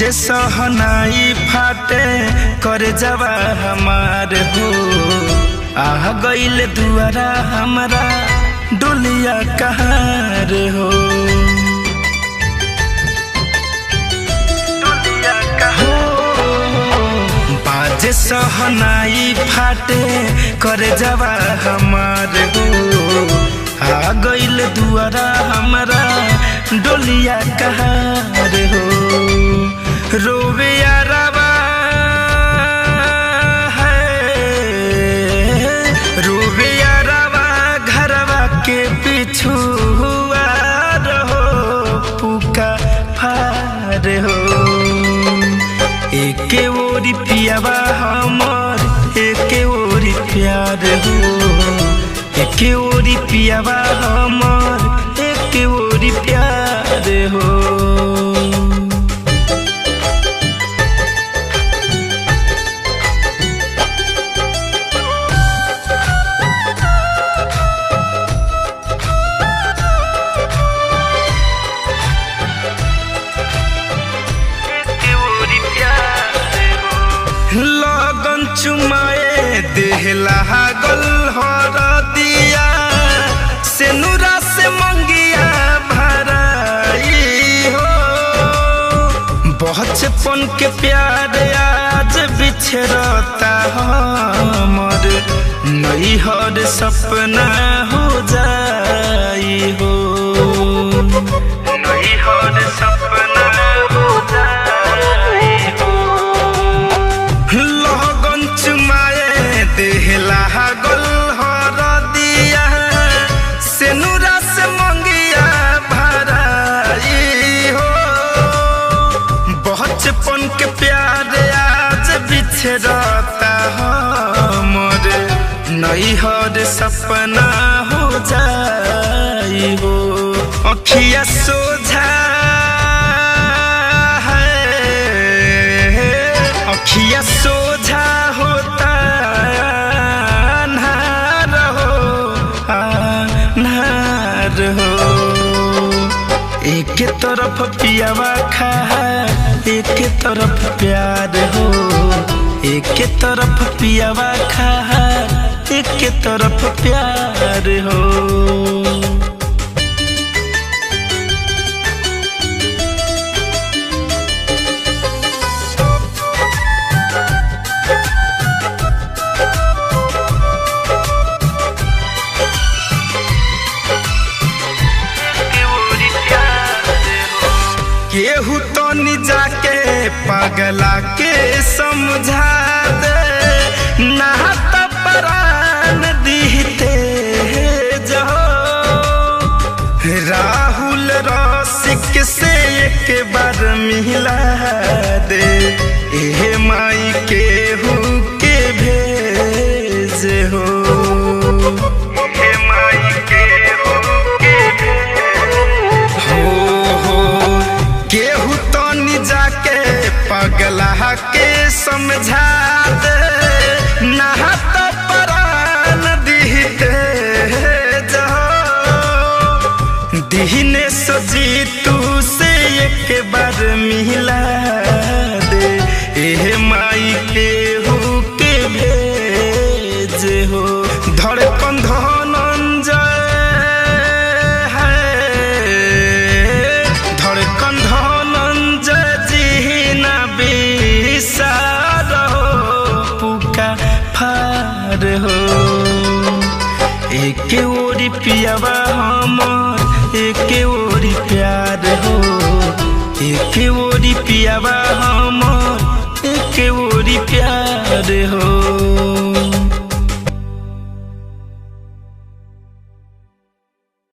बाजे सहनाई फाटे कर जवा हमार हो। आह गईल दुआरा हमारा डोलिया कहार हो। बाजे सहनाई फाटे कर जवा हमार हो। आ गईल दुआरा हमारा डोलिया कहार हो। रोवे यारवा है, रोवे यारवा घरवा के पीछू रहो पुका फार हो। एके ओरी पियावा हमर एके ओरी प्यार हो। एके ओरी पियावा हमर एके ओरी प्यार हो। लगन चुमाए देहला गल हर दिया से नूरा से मंगिया भराई हो। बचपन के प्यार आज बिछड़ता हमर नैहर सपना हो जाई हो। नैहर सपना हो जाई हो। लगन चुमाए देहला गल हर दिया से नूरा से मंगिया भराई हो। बचपन के प्यार आज बिछड़ता हमर नैहर सपना हो जाई हो। अखिया सोझा अखिया सोझा होता अन्हार हो, अन्हार हो। एक तरफ पियावा खा एक तरफ प्यार हो। एक तरफ पियावा खा एक तरफ प्यार हो। केहू तो नि जाके पगला के समझा दे ना तो प्राण दीते जो। राहुल रसिक से एक बार मिला दे ए माई केहू के भेज हो। ए माई केहू के भेज हो। केहू तो नि जाके पगला के समझा दे ना तो प्राण दीते जो। दीने सजी तू से एक बार मिला दे ए माई केहू के भेज हो। धड़कन धनंजय हो। एके ओरी पियावा हमर एके ओरी प्यार हो। एके ओरी पियावा हमर एके ओरी प्यार हो।